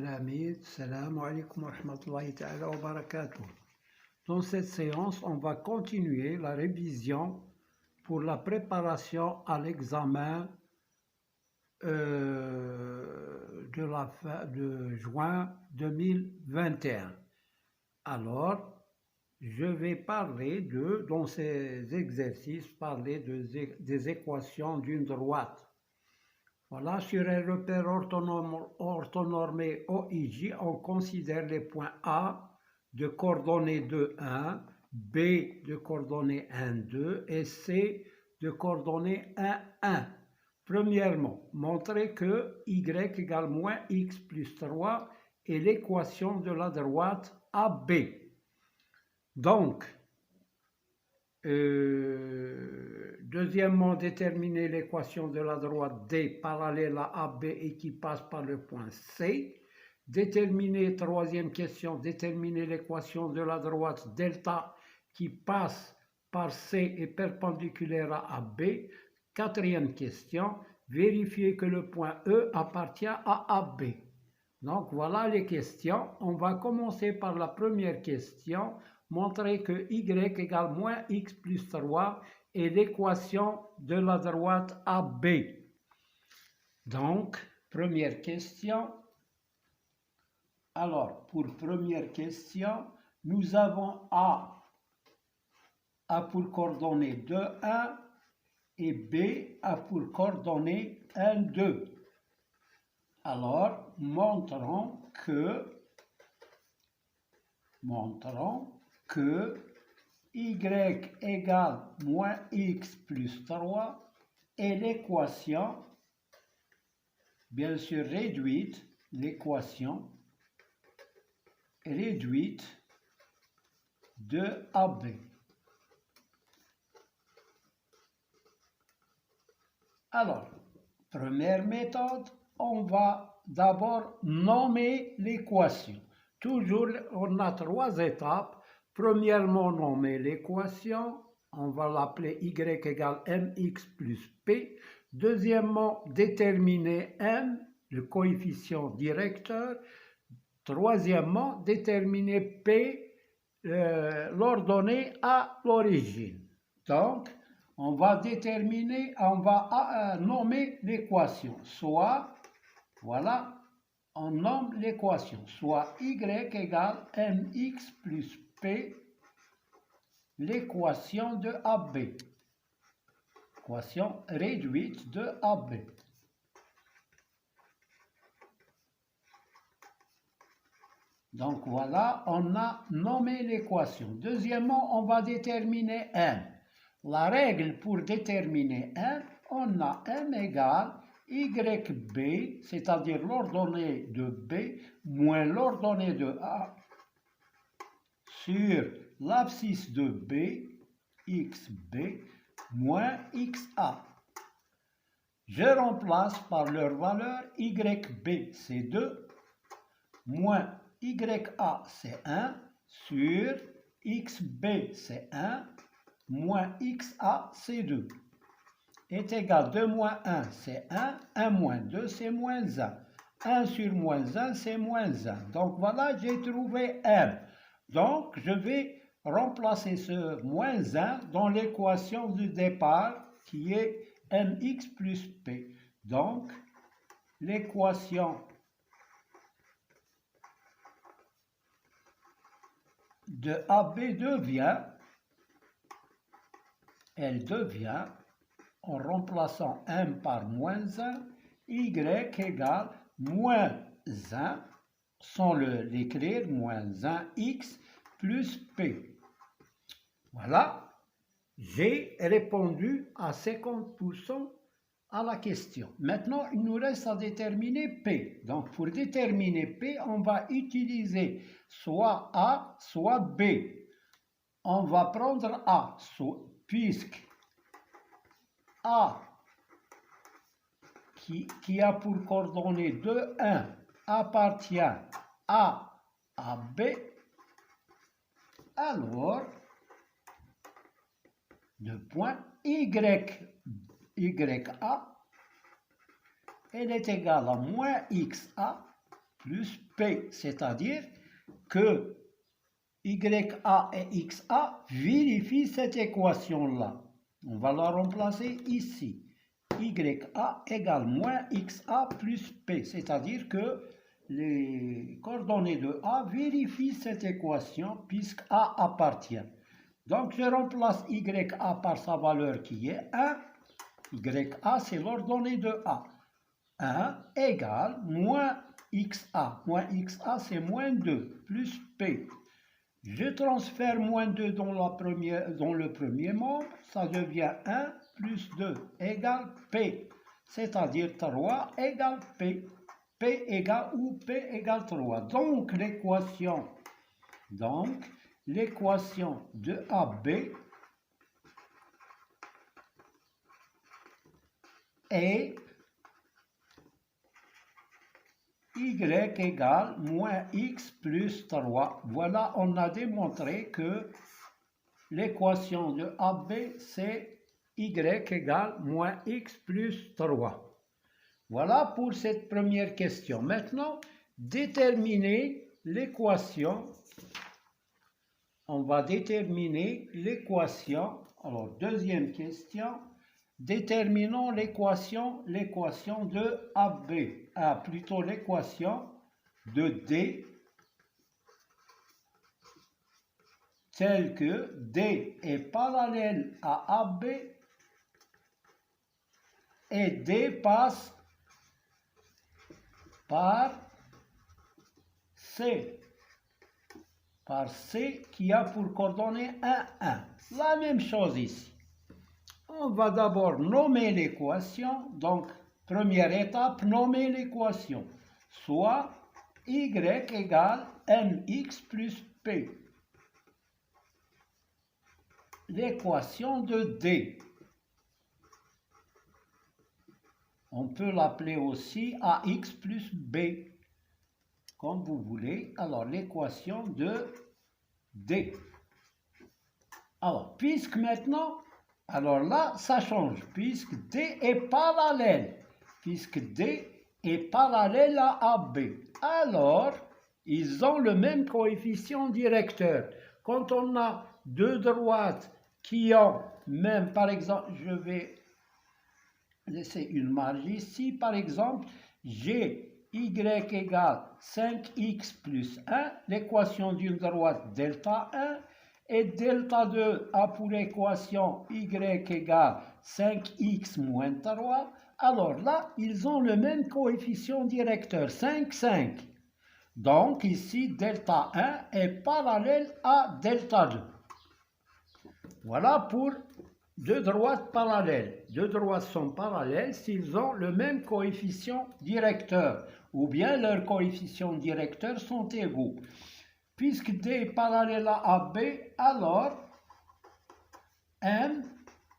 Talamid, salam alaikum wa rahmatullahi ta'ala wa barakatuh. Dans cette séance, on va continuer la révision pour la préparation à l'examen de la fin de juin 2021. Alors, je vais parler dans ces exercices, des équations d'une droite. Voilà, sur un repère orthonormé OIJ, on considère les points A de coordonnées 2, 1, B de coordonnées 1, 2 et C de coordonnées 1, 1. Premièrement, montrer que Y égale moins X plus 3 est l'équation de la droite AB. Donc, deuxièmement, déterminer l'équation de la droite D parallèle à AB et qui passe par le point C. Troisième question, déterminer l'équation de la droite delta qui passe par C et perpendiculaire à AB. Quatrième question, vérifier que le point E appartient à AB. Donc voilà les questions. On va commencer par la première question. Montrer que Y égale moins X plus 3 est l'équation de la droite AB. Donc, première question. Alors, pour première question, nous avons A pour coordonnées 2, 1 et B a pour coordonnées 1, 2. Alors, montrons que Y égale moins X plus 3 est l'équation, bien sûr réduite, l'équation réduite de AB. Alors, première méthode, on va d'abord nommer l'équation. Toujours, on a trois étapes. Premièrement, nommer l'équation. On va l'appeler Y égale mx plus p. Deuxièmement, déterminer m, le coefficient directeur. Troisièmement, déterminer p, l'ordonnée à l'origine. Donc, on va nommer l'équation. Soit, voilà, on nomme l'équation, soit Y égale mx plus p, l'équation de AB, équation réduite de AB. Donc voilà, on a nommé l'équation. Deuxièmement, on va déterminer m. La règle pour déterminer m, on a m égale YB, c'est-à-dire l'ordonnée de B, moins l'ordonnée de A, sur l'abscisse de B, XB, moins XA. Je remplace par leur valeur YB, c'est 2, moins YA, c'est 1, sur XB, c'est 1, moins XA, c'est 2. Est égal 2 moins 1, c'est 1, 1 moins 2, c'est moins 1. 1 sur moins 1, c'est moins 1. Donc voilà, j'ai trouvé M. Donc je vais remplacer ce moins 1 dans l'équation du départ qui est mx plus p. Donc l'équation de AB devient, en remplaçant m par moins 1, y égale moins 1, sans l'écrire, moins 1x plus p. Voilà, j'ai répondu à 50% à la question. Maintenant, il nous reste à déterminer p. Donc, pour déterminer p, on va utiliser soit A, soit B. On va prendre A, puisque A, qui a pour coordonnées 2, 1, appartient à B, alors le point YA, elle est égale à moins XA plus P, c'est-à-dire que YA et XA vérifient cette équation-là. On va la remplacer ici. YA égale moins XA plus P, c'est-à-dire que les coordonnées de A vérifient cette équation puisque A appartient. Donc je remplace YA par sa valeur qui est 1. YA c'est l'ordonnée de A. 1 égale moins XA. Moins XA c'est moins 2 plus P. Je transfère moins 2 dans le premier membre, ça devient 1 plus 2 égale P, c'est-à-dire 3 égale P. P égale ou P égale 3. Donc l'équation de AB est Y égale moins X plus 3. Voilà, on a démontré que l'équation de AB, c'est Y égale moins X plus 3. Voilà pour cette première question. Maintenant, déterminer l'équation. On va déterminer l'équation. Alors, deuxième question. Déterminons l'équation de AB, plutôt l'équation de D, telle que D est parallèle à AB et D passe par C qui a pour coordonnée 1, 1. La même chose ici. On va d'abord nommer l'équation, donc première étape, nommer l'équation, soit Y égale mx plus P. L'équation de D. On peut l'appeler aussi AX plus B, comme vous voulez. Alors, l'équation de D. Alors, puisque maintenant, alors là, ça change, puisque D est parallèle. Puisque D est parallèle à AB. Alors, ils ont le même coefficient directeur. Quand on a deux droites qui ont même, par exemple, je vais laisser une marge ici, par exemple, j'ai Y égale 5x plus 1, l'équation d'une droite delta 1, et delta 2 a pour équation y égale 5x moins 3. Alors là, ils ont le même coefficient directeur, 5, 5. Donc ici, delta 1 est parallèle à delta 2. Voilà pour deux droites parallèles. Deux droites sont parallèles s'ils ont le même coefficient directeur, ou bien leurs coefficients directeurs sont égaux. Puisque D est parallèle à AB, alors M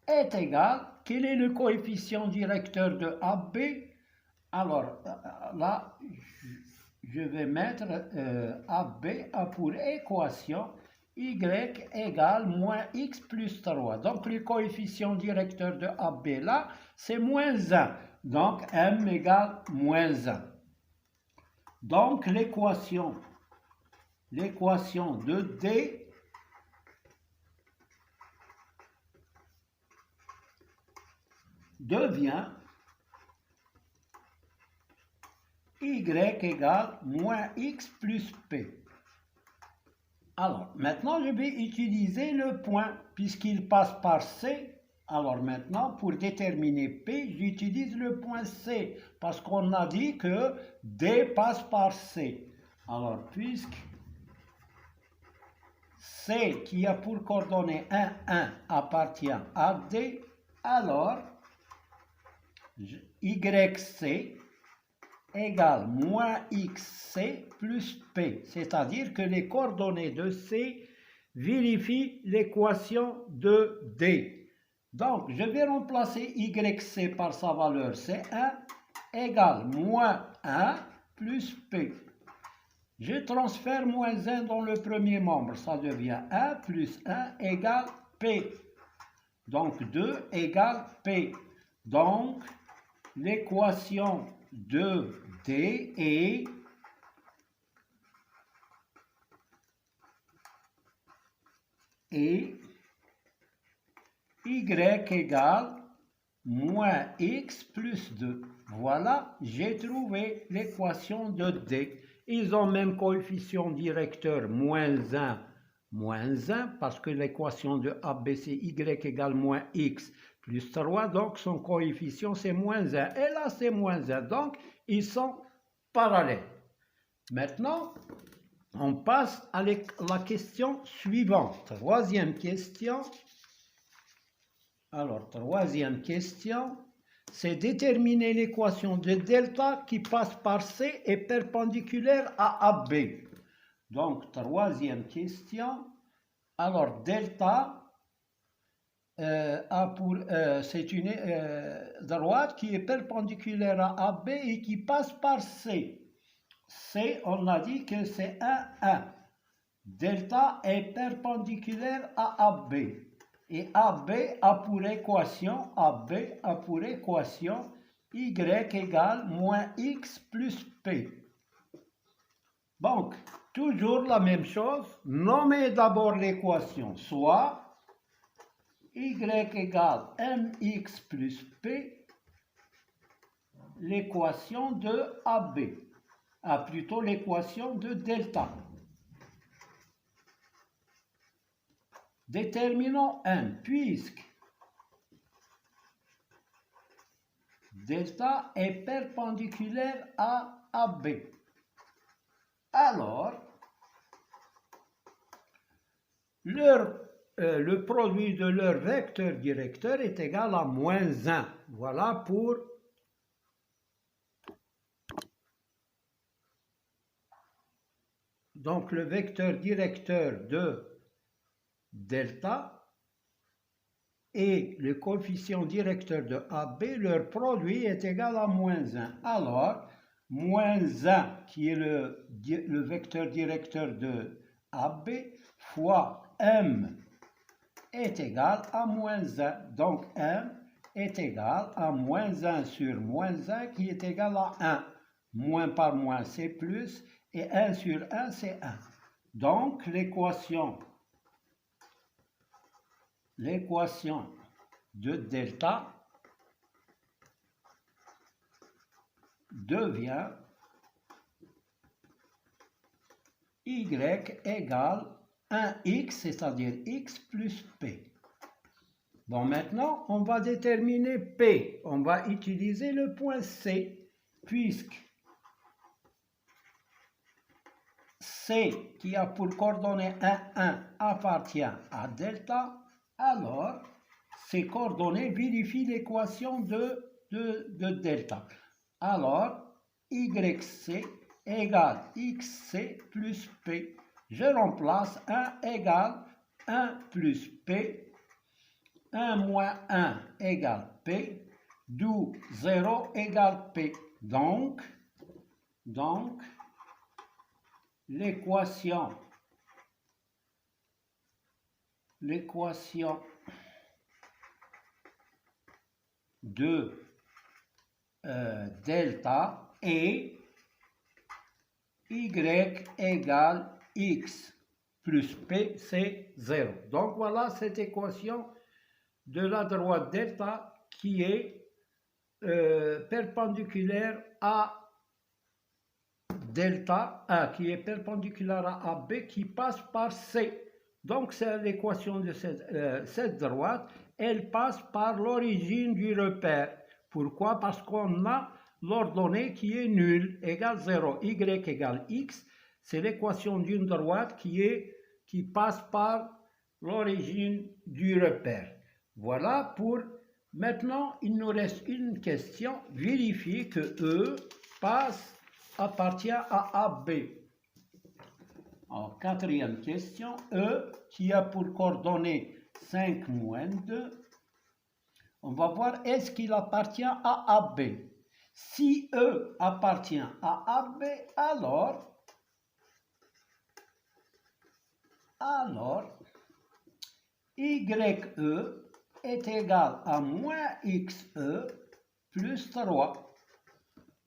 est égal. Quel est le coefficient directeur de AB? Alors là, je vais mettre AB a pour équation Y égale moins X plus 3. Donc le coefficient directeur de AB là, c'est moins 1. Donc M égale moins 1. Donc l'équation de D devient Y égale moins X plus P. Alors, maintenant, je vais utiliser le point, puisqu'il passe par C. Alors maintenant, pour déterminer P, j'utilise le point C, parce qu'on a dit que D passe par C. Alors, puisque C, qui a pour coordonnée 1, 1, appartient à D, alors YC égale moins XC plus P, c'est-à-dire que les coordonnées de C vérifient l'équation de D. Donc, je vais remplacer YC par sa valeur C1 égale moins 1 plus P. Je transfère moins 1 dans le premier membre, ça devient 1 plus 1 égale P. Donc 2 égale P. Donc l'équation de D est et y égale moins x plus 2. Voilà, j'ai trouvé l'équation de D. Ils ont même coefficient directeur moins 1, parce que l'équation de AB, c'est y égale moins x plus 3, donc son coefficient, c'est moins 1. Et là, c'est moins 1, donc ils sont parallèles. Maintenant, on passe à la question suivante. Troisième question. Alors, troisième question, c'est déterminer l'équation de delta qui passe par C et perpendiculaire à AB. Donc, troisième question. Alors, delta, c'est une droite qui est perpendiculaire à AB et qui passe par C. C, on a dit que c'est 1. Delta est perpendiculaire à AB. Et AB a pour équation, y égale moins x plus p. Donc, toujours la même chose, nommez d'abord l'équation, soit y égale mx plus p, l'équation de AB, plutôt l'équation de delta. Déterminons m, puisque delta est perpendiculaire à AB. Alors, le produit de leur vecteur directeur est égal à moins 1. Voilà pour donc le vecteur directeur de delta et le coefficient directeur de AB, leur produit est égal à moins 1. Alors, moins 1, qui est le vecteur directeur de AB, fois M est égal à moins 1. Donc, M est égal à moins 1 sur moins 1, qui est égal à 1. Moins par moins, c'est plus, et 1 sur 1, c'est 1. Donc, l'équation de delta devient y égale 1x, c'est-à-dire x plus p. Bon, maintenant, on va déterminer p. On va utiliser le point C, puisque C, qui a pour coordonnée 1 appartient à delta, alors ces coordonnées vérifient l'équation de delta. Alors, YC égale XC plus P. Je remplace 1 égale 1 plus P. 1 moins 1 égale P. D'où 0 égale P. Donc l'équation de delta est y égale x plus p, c'est 0. Donc voilà cette équation de la droite delta qui est perpendiculaire à delta A, qui est perpendiculaire à AB, qui passe par C. Donc c'est l'équation de cette droite, elle passe par l'origine du repère. Pourquoi? Parce qu'on a l'ordonnée qui est nulle, égale 0. Y égale x, c'est l'équation d'une droite qui passe par l'origine du repère. Voilà pour... Maintenant, il nous reste une question, vérifier que E appartient à AB. Alors, quatrième question, E qui a pour coordonnée 5 moins 2. On va voir, est-ce qu'il appartient à AB? Si E appartient à AB, alors YE est égal à moins XE plus 3.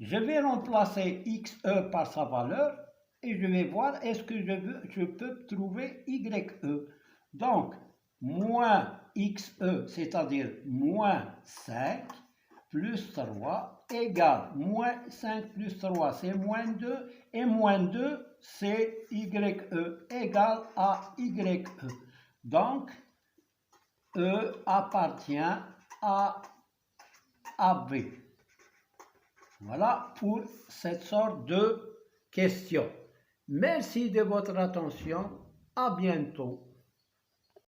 Je vais remplacer XE par sa valeur et je vais voir est-ce que je peux trouver YE. Donc, moins XE, c'est-à-dire moins 5, plus 3, égale moins 5 plus 3, c'est moins 2, et moins 2, c'est YE, égale à YE. Donc, E appartient à AB. Voilà pour cette sorte de question. Merci de votre attention. À bientôt.